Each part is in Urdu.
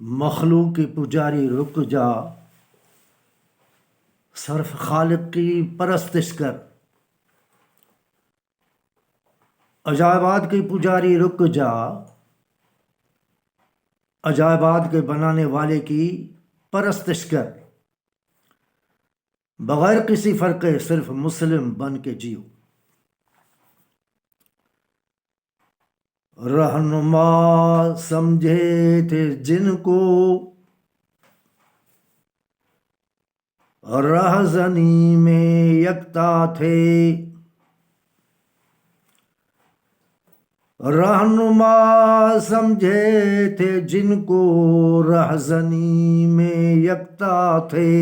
مخلوق کی پجاری رک جا، صرف خالق کی پرستش کر۔ عجائبات کی پجاری رک جا، عجائبات کے بنانے والے کی پرستش کر۔ بغیر کسی فرقے صرف مسلم بن کے جیو۔ رہنما سمجھے تھے جن کو رہزنی میں یکتا تھے، رہنما سمجھے تھے جن کو رہزنی میں یکتا تھے،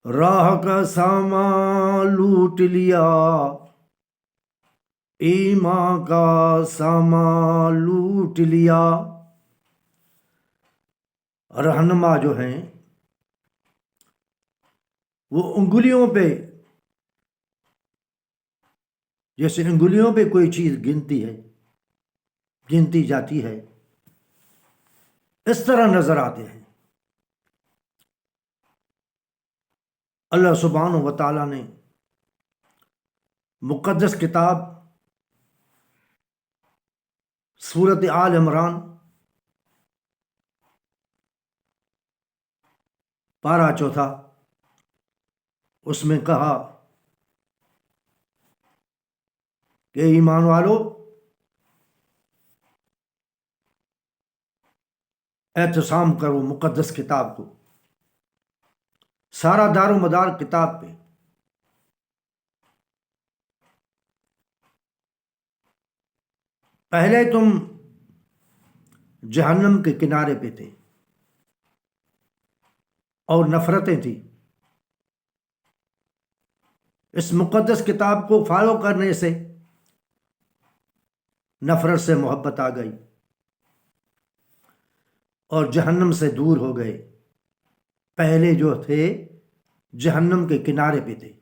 راہ کا سامان لوٹ لیا، ایمان کا سامان لوٹ لیا۔ رہنما جو ہیں وہ انگلیوں پہ، جیسے انگلیوں پہ کوئی چیز گنتی جاتی ہے، اس طرح نظر آتے ہیں۔ اللہ سبحانہ و تعالیٰ نے مقدس کتاب سورۃ آل عمران پارہ 4 اس میں کہا کہ ایمان والو اعتصام کرو مقدس کتاب کو، سارا دار و مدار کتاب پہ۔ پہلے تم جہنم کے کنارے پہ تھے اور نفرتیں تھیں، اس مقدس کتاب کو فالو کرنے سے نفرت سے محبت آ گئی اور جہنم سے دور ہو گئے۔ پہلے جو تھے جہنم کے کنارے پہ تھے،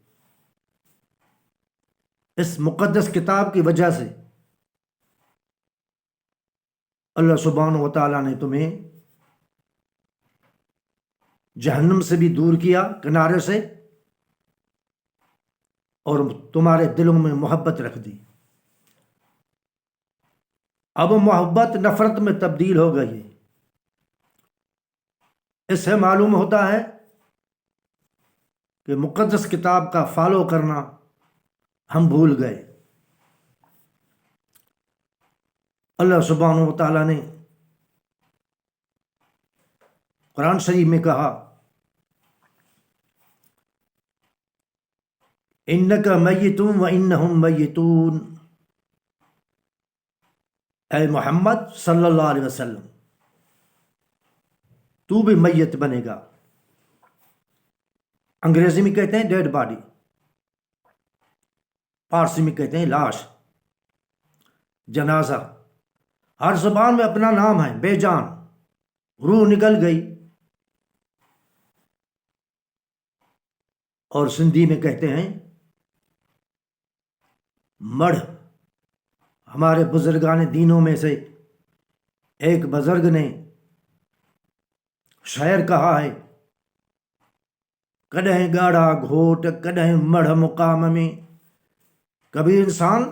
اس مقدس کتاب کی وجہ سے اللہ سبحانہ و تعالیٰ نے تمہیں جہنم سے بھی دور کیا، کنارے سے، اور تمہارے دلوں میں محبت رکھ دی۔ اب محبت نفرت میں تبدیل ہو گئی۔ اس سے معلوم ہوتا ہے کہ مقدس کتاب کا فالو کرنا ہم بھول گئے۔ اللہ سبحانہ و تعالیٰ نے قرآن شریف میں کہا انک میت و انہم میتون، اے محمد صلی اللہ علیہ وسلم تو بھی میت بنے گا۔ انگریزی میں کہتے ہیں ڈیڈ باڈی، فارسی میں کہتے ہیں لاش، جنازہ۔ ہر زبان میں اپنا نام ہے، بے جان، روح نکل گئی۔ اور سندھی میں کہتے ہیں مڑ۔ ہمارے بزرگان دینوں میں سے ایک بزرگ نے شاعر کہا ہے، کڈہیں گاڑا گھوٹ کڈہیں مڑھ مقام میں۔ کبھی انسان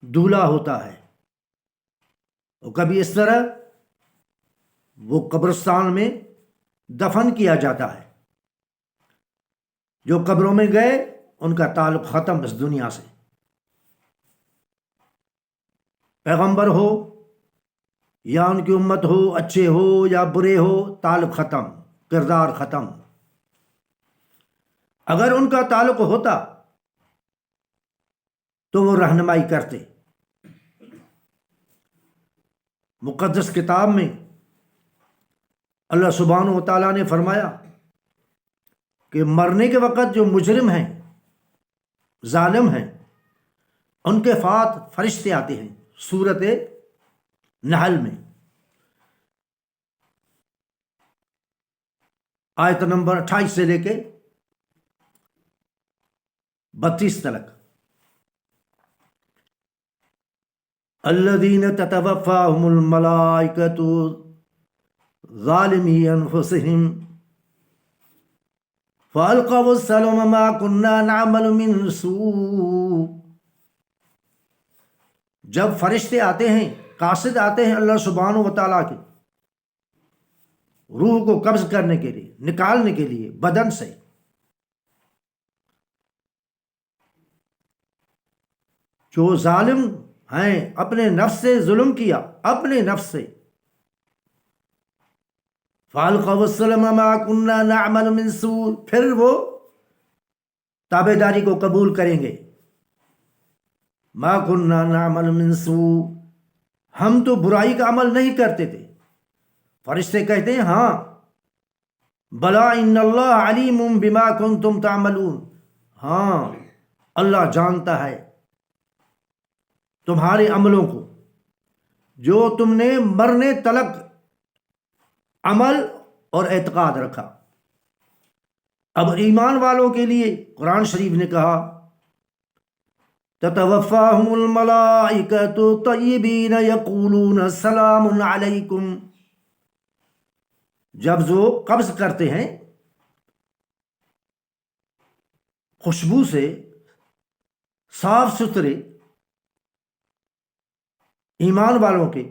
دولہا ہوتا ہے اور کبھی اس طرح وہ قبرستان میں دفن کیا جاتا ہے۔ جو قبروں میں گئے ان کا تعلق ختم اس دنیا سے، پیغمبر ہو یا ان کی امت ہو، اچھے ہو یا برے ہو، تعلق ختم، کردار ختم۔ اگر ان کا تعلق ہوتا تو وہ رہنمائی کرتے۔ مقدس کتاب میں اللہ سبحانہ و تعالیٰ نے فرمایا کہ مرنے کے وقت جو مجرم ہیں، ظالم ہیں، ان کے فات فرشتے آتے ہیں۔ سورۃ نحل میں آیت نمبر 28 سے لے کے 32 تک الذین تتوفاہم الملائکۃ ظالمی انفسہم فالقوا السلم ما كنا نعمل من سوء. جب فرشتے آتے ہیں، قاصد آتے ہیں اللہ سبحانہ و تعالیٰ کے، روح کو قبض کرنے کے لیے، نکالنے کے لیے بدن سے، جو ظالم ہیں، اپنے نفس سے ظلم کیا، اپنے نفس سے، فَأَلْقَوْا السَّلَمَ مَا كُنَّا نَعْمَلُ مِن سُوءٍ، پھر وہ تابعداری کو قبول کریں گے. مَا كُنَّا نَعْمَلُ مِن سُوءٍ، ہم تو برائی کا عمل نہیں کرتے تھے. فرشتے کہتے ہیں ہاں، بلا ان اللہ علیم بما کنتم تعملون، ہاں اللہ جانتا ہے تمہارے عملوں کو، جو تم نے مرنے تلک عمل اور اعتقاد رکھا. اب ایمان والوں کے لیے قرآن شریف نے کہا تتوفاہم الملائکۃ طیبین یقولون سلام علیکم. جب جو قبض کرتے ہیں خوشبو سے، صاف ستھرے ایمان والوں کے،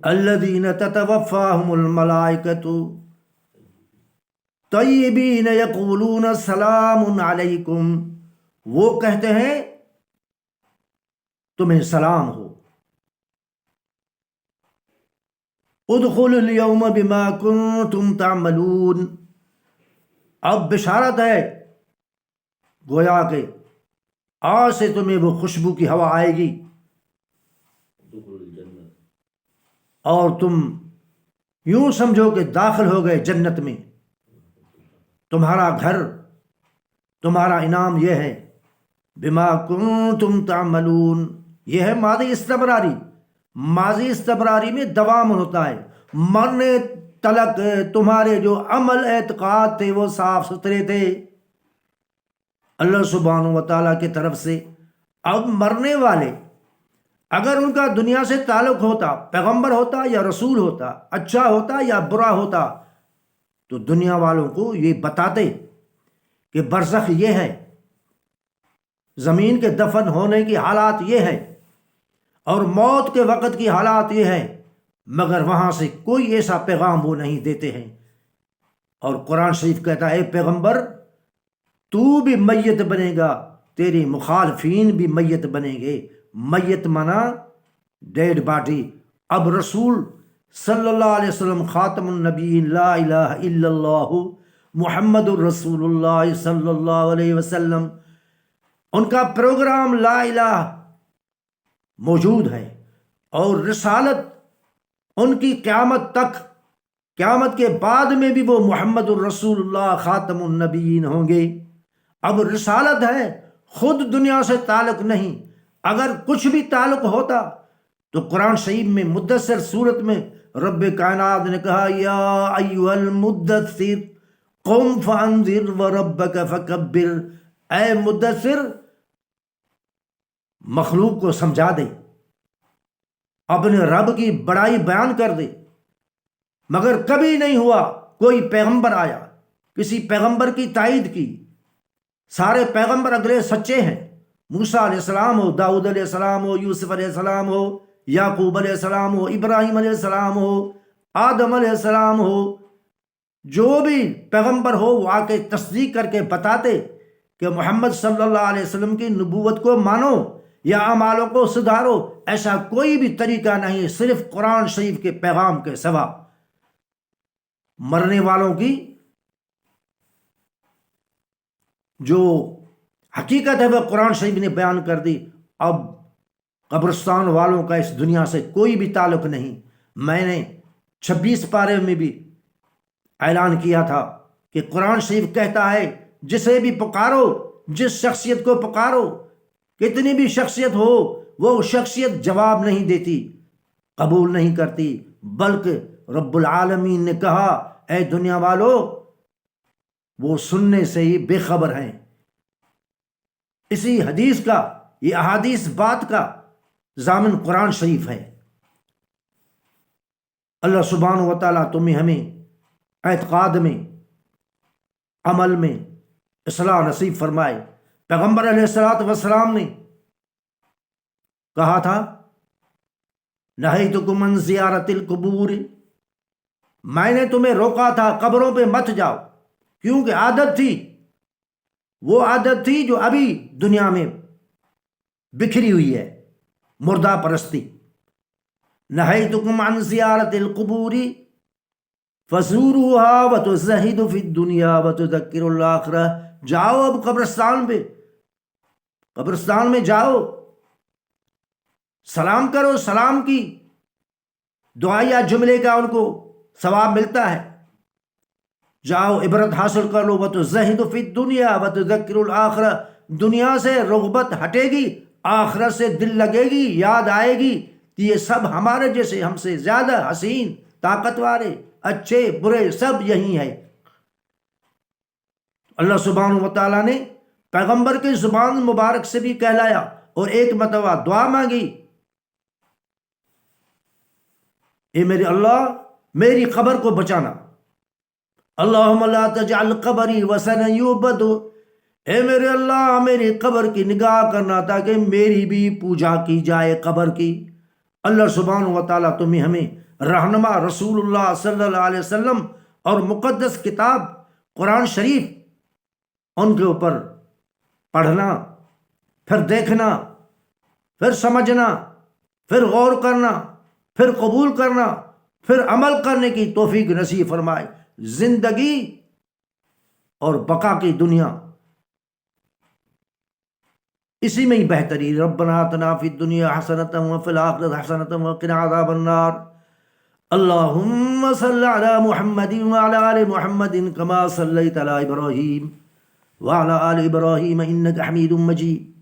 الذین تتوفاہم الملائکۃ طیبین یقولون سلام علیکم، وہ کہتے ہیں تمہیں سلام ہو. ادخلوا اليوم بما کنتم تعملون، اب بشارت ہے گویا کہ آج سے تمہیں وہ خوشبو کی ہوا آئے گی اور تم یوں سمجھو کہ داخل ہو گئے جنت میں. تمہارا گھر، تمہارا انعام یہ ہے. بما کنتم تعملون، یہ ہے ماضی استمراری. ماضی استمراری میں دوام ہوتا ہے. مرنے تلک تمہارے جو عمل اعتقاد تھے وہ صاف ستھرے تھے اللہ سبحانہ و تعالیٰ کی طرف سے. اب مرنے والے اگر ان کا دنیا سے تعلق ہوتا، پیغمبر ہوتا یا رسول ہوتا، اچھا ہوتا یا برا ہوتا، تو دنیا والوں کو یہ بتاتے کہ برزخ یہ ہے، زمین کے دفن ہونے کی حالات یہ ہے، اور موت کے وقت کی حالات یہ ہے، مگر وہاں سے کوئی ایسا پیغام وہ نہیں دیتے ہیں. اور قرآن شریف کہتا ہے اے پیغمبر تو بھی میت بنے گا، تیری مخالفین بھی میت بنیں گے. میت منا ڈیڈ باڈی. اب رسول صلی اللہ علیہ وسلم خاتم النبیین، لا الہ الا اللہ محمد الرسول اللہ صلی اللہ علیہ وسلم، ان کا پروگرام لا الہ موجود ہے، اور رسالت ان کی قیامت تک، قیامت کے بعد میں بھی وہ محمد الرسول اللہ خاتم النبیین ہوں گے. اب رسالت ہے، خود دنیا سے تعلق نہیں. اگر کچھ بھی تعلق ہوتا تو قرآن شریف میں مدثر صورت میں رب کائنات نے کہا یا ایھا المدثر قم فانذر وربک فکبر، اے مدثر مخلوق کو سمجھا دے، اپنے رب کی بڑائی بیان کر دے. مگر کبھی نہیں ہوا کوئی پیغمبر آیا، کسی پیغمبر کی تائید کی. سارے پیغمبر اگلے سچے ہیں، موسیٰ علیہ السلام ہو، داؤد علیہ السلام ہو، یوسف علیہ السلام ہو، یعقوب علیہ السلام ہو، ابراہیم علیہ السلام ہو، آدم علیہ السلام ہو. جو بھی پیغمبر ہو وہ آ کے تصدیق کر کے بتاتے کہ محمد صلی اللہ علیہ وسلم کی نبوت کو مانو یا اعمالوں کو سدھارو. ایسا کوئی بھی طریقہ نہیں صرف قرآن شریف کے پیغام کے سوا. مرنے والوں کی جو حقیقت ہے وہ قرآن شریف نے بیان کر دی. اب قبرستان والوں کا اس دنیا سے کوئی بھی تعلق نہیں. میں نے 26 پارے میں بھی اعلان کیا تھا کہ قرآن شریف کہتا ہے جسے بھی پکارو، جس شخصیت کو پکارو، کتنی بھی شخصیت ہو، وہ شخصیت جواب نہیں دیتی، قبول نہیں کرتی، بلکہ رب العالمین نے کہا اے دنیا والو وہ سننے سے ہی بے خبر ہیں. اسی حدیث کا، یہ احادیث بات کا ضامن قرآن شریف ہے۔ اللہ سبحانہ و تعالیٰ تمہیں ہمیں اعتقاد میں، عمل میں اصلاح نصیب فرمائے۔ پیغمبر علیہ الصلوۃ والسلام نے کہا تھا نہیتکم عن زیارت القبور، میں نے تمہیں روکا تھا قبروں پہ مت جاؤ، کیونکہ عادت تھی، وہ عادت تھی جو ابھی دنیا میں بکھری ہوئی ہے، مردہ پرستی۔ نہیتکم عن زیارت القبور فزوروها وتزہدوا فی الدنیا وتذکروا الآخرہ۔ جاؤ اب قبرستان پہ، قبرستان میں جاؤ، سلام کرو، سلام کی دعائیا جملے کا ان کو ثواب ملتا ہے۔ جاؤ عبرت حاصل کر لو، وتزہدوا فی الدنیا وتذکروا الآخرہ۔ دنیا سے رغبت ہٹے گی، آخرت سے دل لگے گی، یاد آئے گی کہ یہ سب ہمارے جیسے، ہم سے زیادہ حسین، طاقتور، اچھے برے سب یہی ہیں۔ اللہ سبحانہ و تعالیٰ نے پیغمبر کی زبان مبارک سے بھی کہلایا اور ایک مرتبہ دعا مانگی، اے میرے اللہ میری قبر کو بچانا، اللہم لا تجعل قبری وثنا یعبد۔ اے میرے اللہ میری قبر کی نگاہ کرنا تاکہ میری بھی پوجا کی جائے قبر کی۔ اللہ سبحانہ و تعالیٰ تمہیں ہمیں رہنما رسول اللہ صلی اللہ علیہ وسلم اور مقدس کتاب قرآن شریف، ان کے اوپر پڑھنا، پھر دیکھنا، پھر سمجھنا، پھر غور کرنا، پھر قبول کرنا، پھر عمل کرنے کی توفیق نصیب فرمائے۔ زندگی اور بقا کی دنیا اسی میں ہی بہتری۔ ربنا آتنا فی الدنیا حسنۃ وفی الآخرۃ حسنۃ وقنا عذاب النار۔ اللہم صل علی محمد وعلی آل محمد کما صلیت علی ابراہیم وعلی آل ابراہیم انک حمید مجید۔